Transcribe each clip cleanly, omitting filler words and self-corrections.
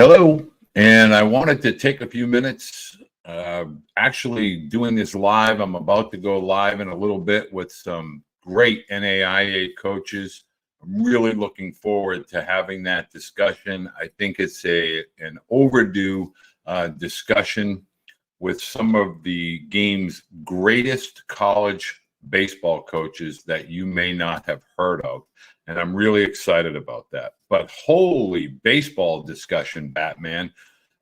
Hello, and I wanted to take a few minutes. Actually, doing this live, I'm about to go live in a little bit with some great NAIA coaches. I'm really looking forward to having that discussion. I think it's an overdue discussion with some of the game's greatest college baseball coaches that you may not have heard of. And I'm really excited about that. But holy baseball discussion, Batman.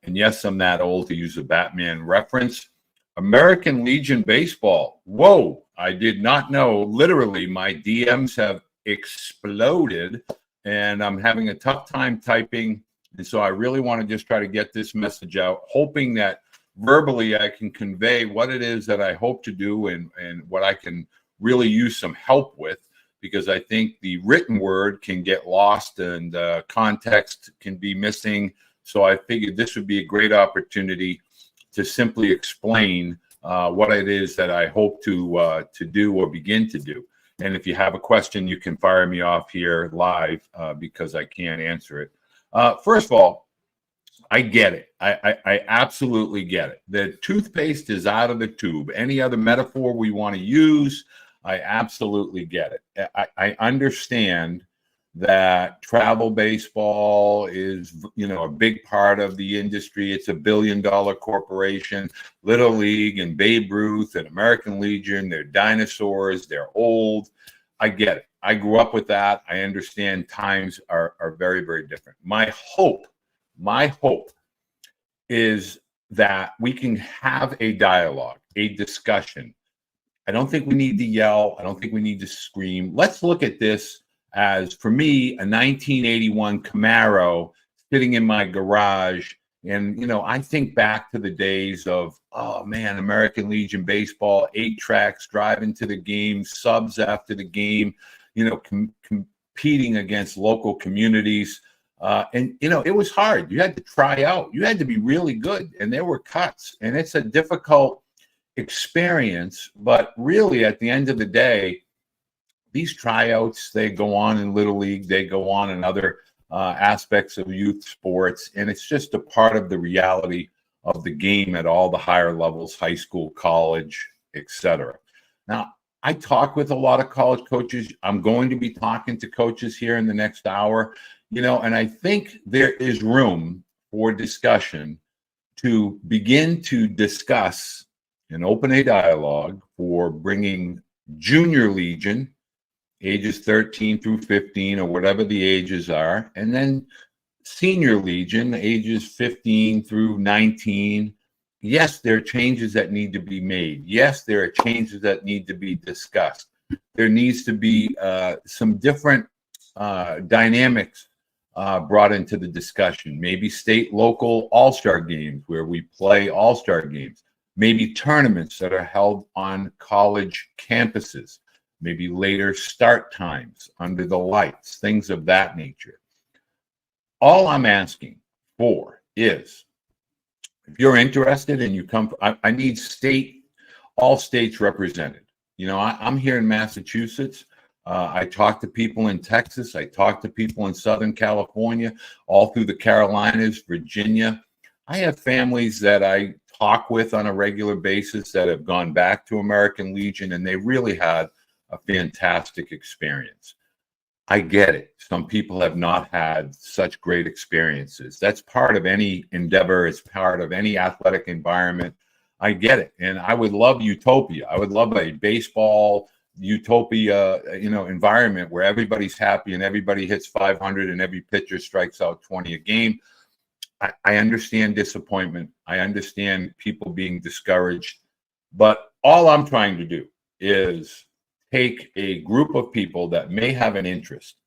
And yes, I'm that old to use a Batman reference. American Legion Baseball. Whoa, I did not know. Literally, my DMs have exploded, and I'm having a tough time typing. And so I really want to just try to get this message out, hoping that verbally I can convey what it is that I hope to do and what I can really use some help with, because I think the written word can get lost and context can be missing. So I figured this would be a great opportunity to simply explain what it is that I hope to do or begin to do. And if you have a question, you can fire me off here live because I can't answer it. First of all, I get it. I absolutely get it. The toothpaste is out of the tube. Any other metaphor we want to use, I absolutely get it. I understand that travel baseball is, a big part of the industry. It's $1 billion corporation. Little League and Babe Ruth and American Legion, they're dinosaurs. They're old. I get it. I grew up with that. I understand times are very, very different. My hope is that we can have a dialogue, a discussion. I don't think we need to yell. I don't think we need to scream. Let's look at this as, for me, a 1981 Camaro sitting in my garage. And, I think back to the days of, oh, man, American Legion Baseball, 8 tracks, driving to the game, subs after the game, competing against local communities. And it was hard. You had to try out. You had to be really good. And there were cuts. And it's a difficult experience. But really, at the end of the day, these tryouts, they go on in Little League. They go on in other aspects of youth sports. And it's just a part of the reality of the game at all the higher levels, high school, college, etc. Now, I talk with a lot of college coaches. I'm going to be talking to coaches here in the next hour. And I think there is room for discussion to begin to discuss and open a dialogue for bringing junior Legion, ages 13 through 15 or whatever the ages are, and then senior Legion, ages 15 through 19. Yes, there are changes that need to be made. Yes, there are changes that need to be discussed. There needs to be some different dynamics brought into the discussion. Maybe state, local all-star games where we play all-star games. Maybe tournaments that are held on college campuses. Maybe later start times under the lights, things of that nature. All I'm asking for is, if you're interested and you come, I need all states represented. I'm here in Massachusetts. I talk to people in Texas. I talk to people in Southern California, all through the Carolinas, Virginia. I have families that I talk with on a regular basis that have gone back to American Legion, and they really had a fantastic experience. I get it. Some people have not had such great experiences. That's part of any endeavor. It's part of any athletic environment. I get it. And I would love utopia. I would love a baseball utopia, environment where everybody's happy and everybody hits 500 and every pitcher strikes out 20 a game. I understand disappointment. I understand people being discouraged. But all I'm trying to do is take a group of people that may have an interest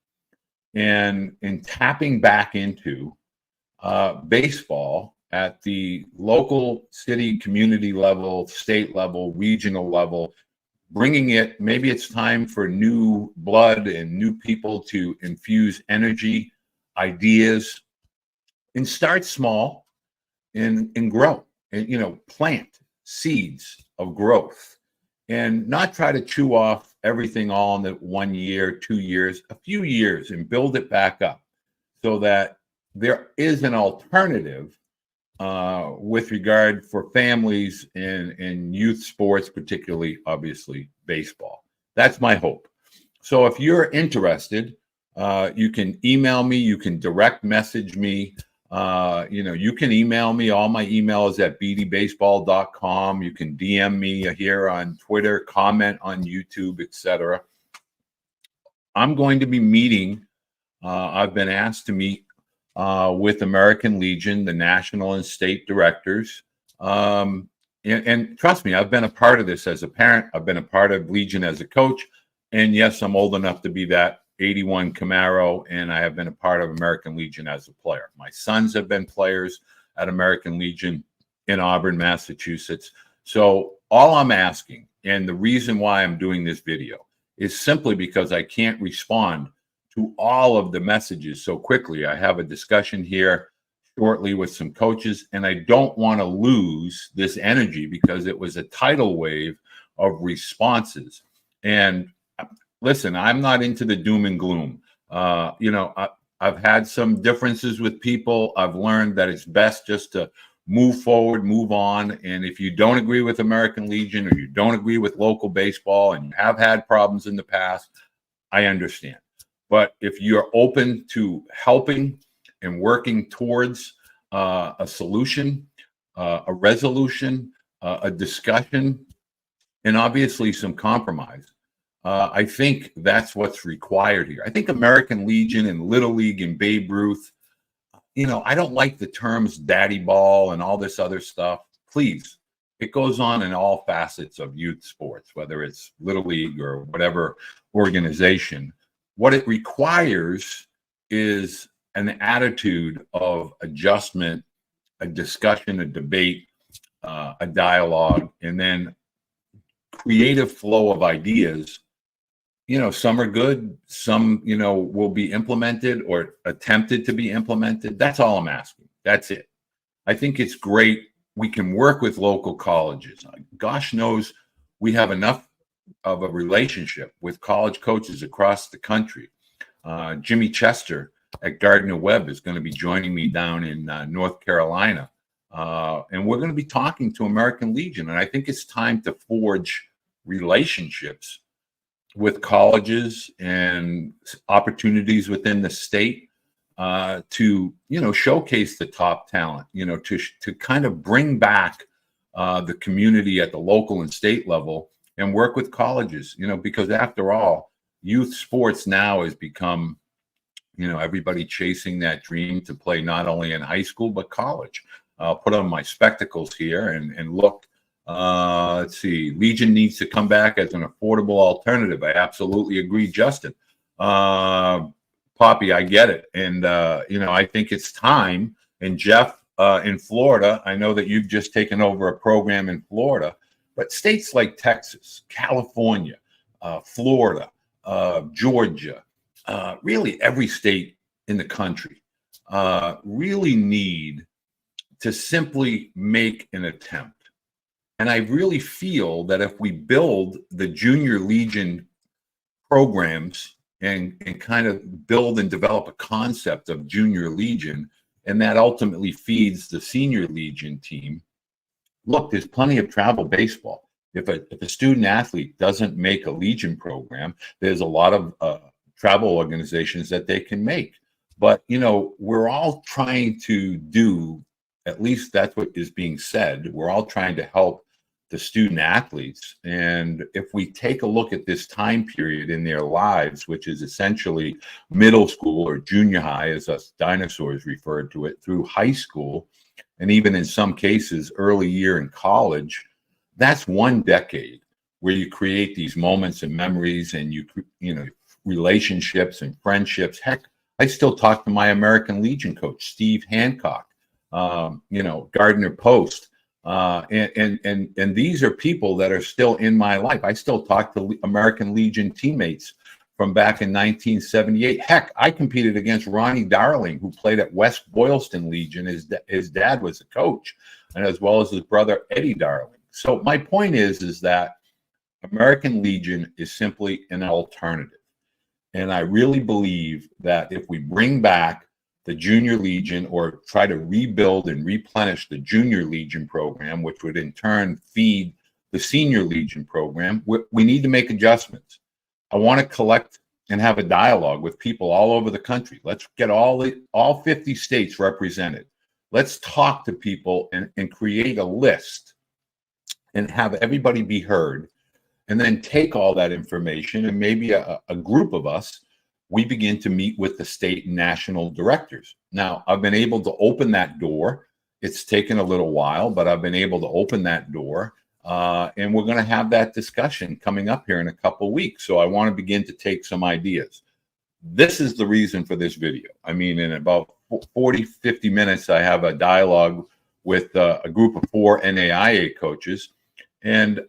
in tapping back into baseball at the local, city, community level, state level, regional level, bringing it. Maybe it's time for new blood and new people to infuse energy, ideas, and start small and grow and, plant seeds of growth and not try to chew off everything all in the 1 year, 2 years, a few years, and build it back up so that there is an alternative with regard for families in youth sports, particularly, obviously, baseball. That's my hope. So if you're interested, you can email me, you can direct message me. You can email me. All my email is at beedebaseball.com. You can DM me here on Twitter, comment on YouTube, etc. I'm going to be meeting. I've been asked to meet with American Legion, the national and state directors. And trust me, I've been a part of this as a parent. I've been a part of Legion as a coach. And yes, I'm old enough to be that 81 Camaro, and I have been a part of American Legion as a player. My sons have been players at American Legion in Auburn, Massachusetts. So all I'm asking, and the reason why I'm doing this video, is simply because I can't respond to all of the messages so quickly. I have a discussion here shortly with some coaches, and I don't want to lose this energy because it was a tidal wave of responses. And listen, I'm not into the doom and gloom. I've had some differences with people. I've learned that it's best just to move forward, move on. And if you don't agree with American Legion or you don't agree with local baseball and you have had problems in the past, I understand. But if you're open to helping and working towards a solution, a resolution, a discussion, and obviously some compromise, I think that's what's required here. I think American Legion and Little League and Babe Ruth, I don't like the terms daddy ball and all this other stuff. Please, it goes on in all facets of youth sports, whether it's Little League or whatever organization. What it requires is an attitude of adjustment, a discussion, a debate, a dialogue, and then creative flow of ideas. Some are good, some, will be implemented or attempted to be implemented. That's all I'm asking. That's it. I think it's great. We can work with local colleges. Gosh knows we have enough of a relationship with college coaches across the country. Jimmy Chester at Gardner Webb is going to be joining me down in North Carolina. And we're going to be talking to American Legion. And I think it's time to forge relationships with colleges and opportunities within the state to, showcase the top talent, to kind of bring back the community at the local and state level and work with colleges, because after all, youth sports now has become, everybody chasing that dream to play not only in high school, but college. I'll put on my spectacles here and look. Let's see. Legion needs to come back as an affordable alternative. I absolutely agree, Justin. Poppy, I get it. And, I think it's time. And Jeff, in Florida, I know that you've just taken over a program in Florida, but states like Texas, California, Florida, Georgia, really every state in the country really need to simply make an attempt. And I really feel that if we build the Junior Legion programs and kind of build and develop a concept of Junior Legion, and that ultimately feeds the Senior Legion team, look, there's plenty of travel baseball. If a student athlete doesn't make a Legion program, there's a lot of travel organizations that they can make. But, we're all trying to do, at least that's what is being said, we're all trying to help the student athletes. And if we take a look at this time period in their lives, which is essentially middle school or junior high, as us dinosaurs referred to it, through high school, and even in some cases, early year in college, that's one decade where you create these moments and memories and relationships and friendships. Heck, I still talk to my American Legion coach, Steve Hancock, Gardner Post. And these are people that are still in my life. I still talk to American Legion teammates from back in 1978. Heck, I competed against Ronnie Darling, who played at West Boylston Legion. His dad was a coach, and as well as his brother Eddie Darling. So my point is that American Legion is simply an alternative. And I really believe that if we bring back the Junior Legion, or try to rebuild and replenish the Junior Legion program, which would in turn feed the Senior Legion program, we need to make adjustments. I want to collect and have a dialogue with people all over the country. Let's get all 50 states represented. Let's talk to people and create a list and have everybody be heard, and then take all that information, and maybe a group of us, we begin to meet with the state and national directors. Now, I've been able to open that door. It's taken a little while, but I've been able to open that door. And we're going to have that discussion coming up here in a couple of weeks. So I want to begin to take some ideas. This is the reason for this video. I mean, in about 40, 50 minutes, I have a dialogue with a group of 4 NAIA coaches. And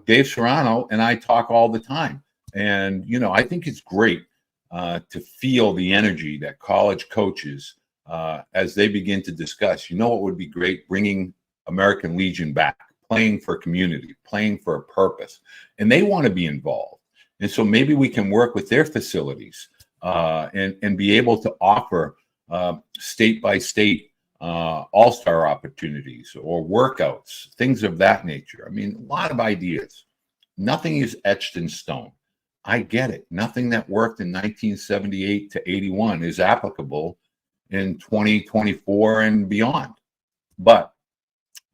Dave Serrano and I talk all the time. And, I think it's great to feel the energy that college coaches, as they begin to discuss, what would be great? Bringing American Legion back, playing for community, playing for a purpose. And they want to be involved. And so maybe we can work with their facilities and be able to offer state by state all-star opportunities or workouts, things of that nature. I mean, a lot of ideas. Nothing is etched in stone. I get it. Nothing that worked in 1978 to 81 is applicable in 2024 and beyond. But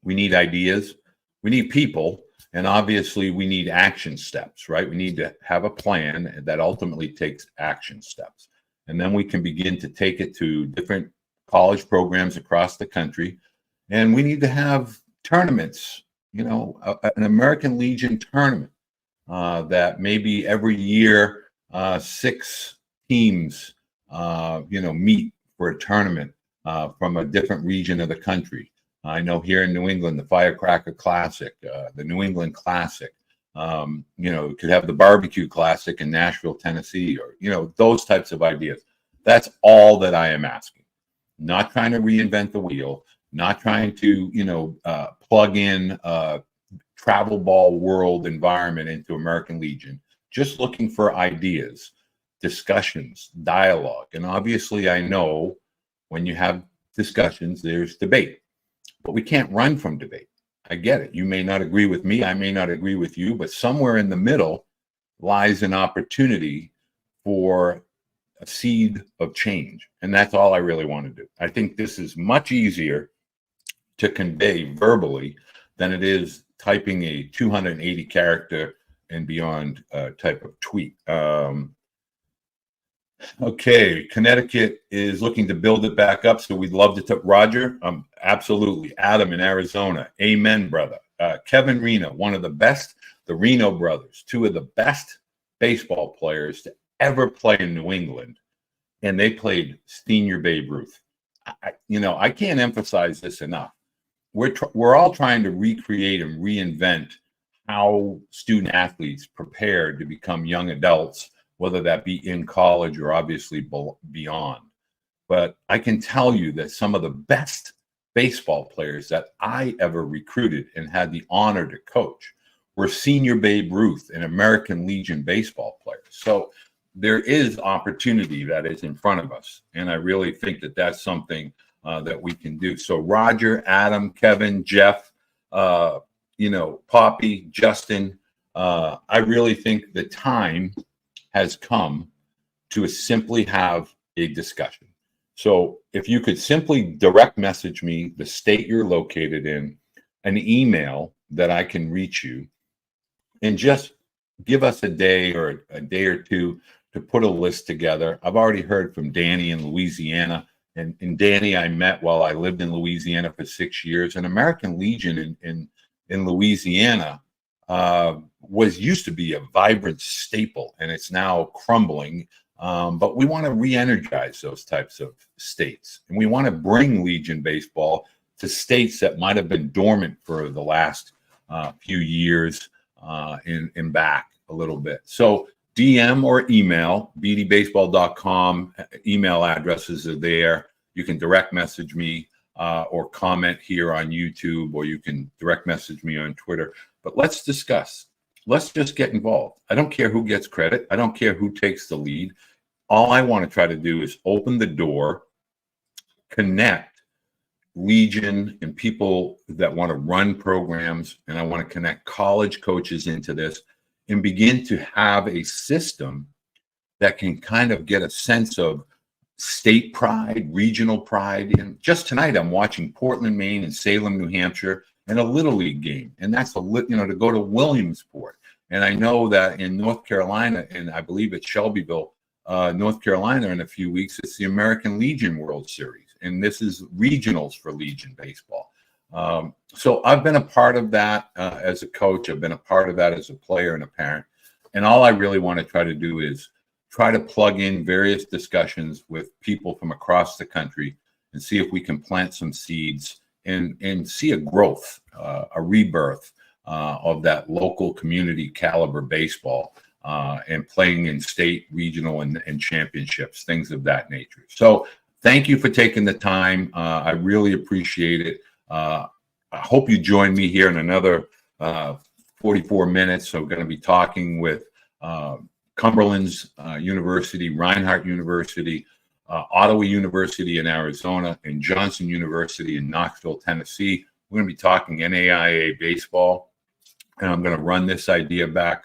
we need ideas. We need people. And obviously, we need action steps, right? We need to have a plan that ultimately takes action steps. And then we can begin to take it to different college programs across the country. And we need to have tournaments, an American Legion tournament that maybe every year 6 teams, meet for a tournament from a different region of the country. I know here in New England, the Firecracker Classic, the New England Classic, could have the Barbecue Classic in Nashville, Tennessee, or, those types of ideas. That's all that I am asking. Not trying to reinvent the wheel, not trying to, plug in travel ball world environment into American Legion, just looking for ideas, discussions, dialogue. And obviously, I know when you have discussions, there's debate. But we can't run from debate. I get it. You may not agree with me. I may not agree with you. But somewhere in the middle lies an opportunity for a seed of change. And that's all I really want to do. I think this is much easier to convey verbally than it is typing a 280 character and beyond type of tweet. Okay, Connecticut is looking to build it back up, so we'd love to talk. Roger, absolutely. Adam in Arizona, amen, brother. Kevin Reno, one of the best, the Reno brothers, 2 of the best baseball players to ever play in New England, and they played senior Babe Ruth. I can't emphasize this enough. We're all trying to recreate and reinvent how student athletes prepare to become young adults, whether that be in college or obviously beyond. But I can tell you that some of the best baseball players that I ever recruited and had the honor to coach were senior Babe Ruth and American Legion baseball players. So there is opportunity that is in front of us. And I really think that that's something that we can do. So Roger, Adam, Kevin, Jeff, Poppy, Justin, I really think the time has come to simply have a discussion. So if you could simply direct message me the state you're located in, an email that I can reach you, and just give us a day or a 2 to put a list together. I've already heard from Danny in Louisiana, and Danny I met while I lived in Louisiana for 6 years. And American Legion in Louisiana used to be a vibrant staple, and it's now crumbling. But we want to re-energize those types of states, and we want to bring Legion baseball to states that might have been dormant for the last few years and back a little bit. So DM or email, beedebaseball.com. Email addresses are there. You can direct message me or comment here on YouTube, or you can direct message me on Twitter. But let's discuss. Let's just get involved. I don't care who gets credit. I don't care who takes the lead. All I want to try to do is open the door connect Legion and people that want to run programs, and I want to connect college coaches into this and begin to have a system that can kind of get a sense of state pride, regional pride. And just tonight, I'm watching Portland, Maine, and Salem, New Hampshire, and a Little League game, and that's to go to Williamsport. And I know that in North Carolina, and I believe it's Shelbyville, North Carolina, in a few weeks, it's the American Legion World Series, and this is regionals for Legion baseball. So I've been a part of that as a coach. I've been a part of that as a player and a parent. And all I really want to try to do is try to plug in various discussions with people from across the country and see if we can plant some seeds and see a growth, a rebirth of that local community caliber baseball and playing in state, regional, and championships, things of that nature. So thank you for taking the time. I really appreciate it. I hope you join me here in another 44 minutes. So we're going to be talking with Cumberland's University, Reinhardt University, Ottawa University in Arizona, and Johnson University in Knoxville, Tennessee. We're going to be talking NAIA baseball, and I'm going to run this idea back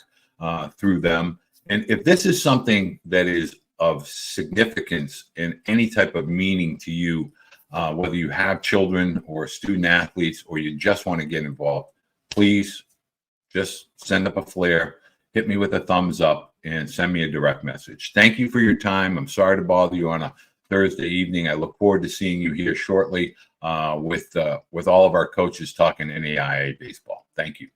through them. And if this is something that is of significance and any type of meaning to you, whether you have children or student athletes or you just want to get involved, please just send up a flare, hit me with a thumbs up, and send me a direct message. Thank you for your time. I'm sorry to bother you on a Thursday evening. I look forward to seeing you here shortly with all of our coaches talking NAIA baseball. Thank you.